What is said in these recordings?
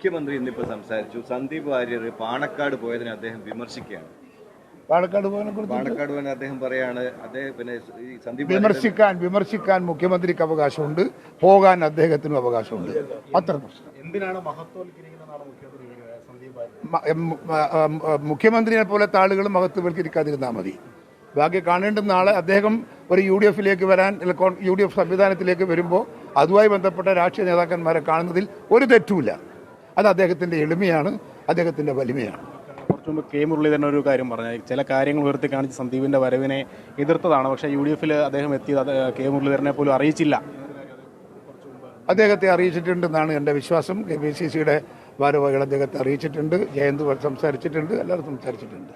മുഖ്യമന്ത്രി ഇന്നിപ്പോൾ സംസാരിച്ചു. സന്ദീപ് വാര്യർ പാണക്കാട് പോയതിനെ അദ്ദേഹം വിമർശിക്കുകയാണ്. പാണക്കാട് പോകാൻ അദ്ദേഹം പറയാണ്, അദ്ദേഹം പിന്നെ ഈ സന്ദീപ് വിമർശിക്കാൻ മുഖ്യമന്ത്രിക്ക് അവകാശമുണ്ട്, പോകാൻ അദ്ദേഹത്തിനും അവകാശമുണ്ട്. അത്ര പ്രശ്നം. എന്തിനാണ് മഹത്വവൽക്കരിക്കുന്നതാണ് മുഖ്യമന്ത്രിയെ പോലത്തെ ആളുകൾ മഹത്വവൽക്കരിക്കാതിരുന്നാൽ മതി. ബാക്കി കാണേണ്ടുന്ന ആളെ അദ്ദേഹം ഒരു UDF-ലേക്ക് വരാൻ, UDF സംവിധാനത്തിലേക്ക് വരുമ്പോൾ അതുമായി ബന്ധപ്പെട്ട രാഷ്ട്രീയ നേതാക്കന്മാരെ കാണുന്നതിൽ ഒരു തെറ്റുമില്ല. അത് അദ്ദേഹത്തിൻ്റെ എളിമയാണ്, അദ്ദേഹത്തിൻ്റെ വലിമയാണ്. കുറച്ചു മുമ്പ് കെ മുരളീധരൻ ഒരു കാര്യം പറഞ്ഞു, ചില കാര്യങ്ങൾ ഉയർത്തി കാണിച്ച് സന്ദീപിന്റെ വരവിനെ എതിർത്തതാണ്. പക്ഷേ UDF-ൽ അദ്ദേഹം എത്തിയത് കെ മുരളീധരനെ പോലും അറിയിച്ചില്ല. അദ്ദേഹത്തെ അറിയിച്ചിട്ടുണ്ടെന്നാണ് എൻ്റെ വിശ്വാസം. KPCC-യുടെ ഭാരവാഹികൾ അദ്ദേഹത്തെ അറിയിച്ചിട്ടുണ്ട്. ജയന്ത് സംസാരിച്ചിട്ടുണ്ട്, എല്ലാവരും സംസാരിച്ചിട്ടുണ്ട്.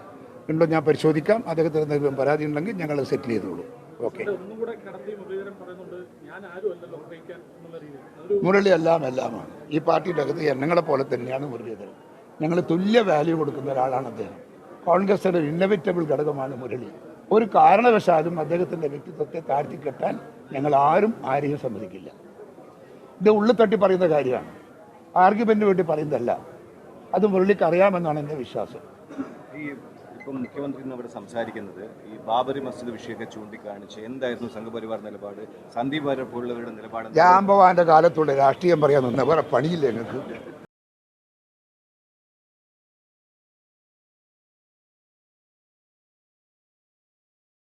ഉണ്ടോ ഞാൻ പരിശോധിക്കാം. അദ്ദേഹത്തിന് എന്തെങ്കിലും പരാതി ഉണ്ടെങ്കിൽ ഞങ്ങൾ സെറ്റിൽ ചെയ്തോളൂ. ഓക്കെ. മുരളി എല്ലാമാണ്. ഈ പാർട്ടിയുടെ അകത്ത് ഞങ്ങളെ പോലെ തന്നെയാണ് മുരളീധരൻ. ഞങ്ങൾ തുല്യ വാല്യൂ കൊടുക്കുന്ന ഒരാളാണ് അദ്ദേഹം. കോൺഗ്രസിന്റെ ഒരു ഇന്നവിറ്റബിൾ ഘടകമാണ് മുരളി. ഒരു കാരണവശാലും അദ്ദേഹത്തിൻ്റെ വ്യക്തിത്വത്തെ താഴ്ത്തിക്കെട്ടാൻ ഞങ്ങൾ ആരെയും സമ്മതിക്കില്ല. ഇത് ഉള്ളിൽ തട്ടി പറയുന്ന കാര്യമാണ്, ആർഗ്യുമെന്റിന് വേണ്ടി പറയുന്നതല്ല. അത് മുരളിക്ക് അറിയാമെന്നാണ് എൻ്റെ വിശ്വാസം. ഇപ്പം മുഖ്യമന്ത്രി അവിടെ സംസാരിക്കുന്നത് ഈ ബാബറി മസ്ജിദ് വിഷയമൊക്കെ ചൂണ്ടിക്കാണിച്ച് എന്തായിരുന്നു സംഘപരിവാർ നിലപാട്, സന്ദീപ് വാര്യർ പോലുള്ളവരുടെ നിലപാട്? ജാംബവാന്റെ കാലത്തുള്ള രാഷ്ട്രീയം പറയാൻ വേറെ പണിയില്ല ഞങ്ങൾക്ക്.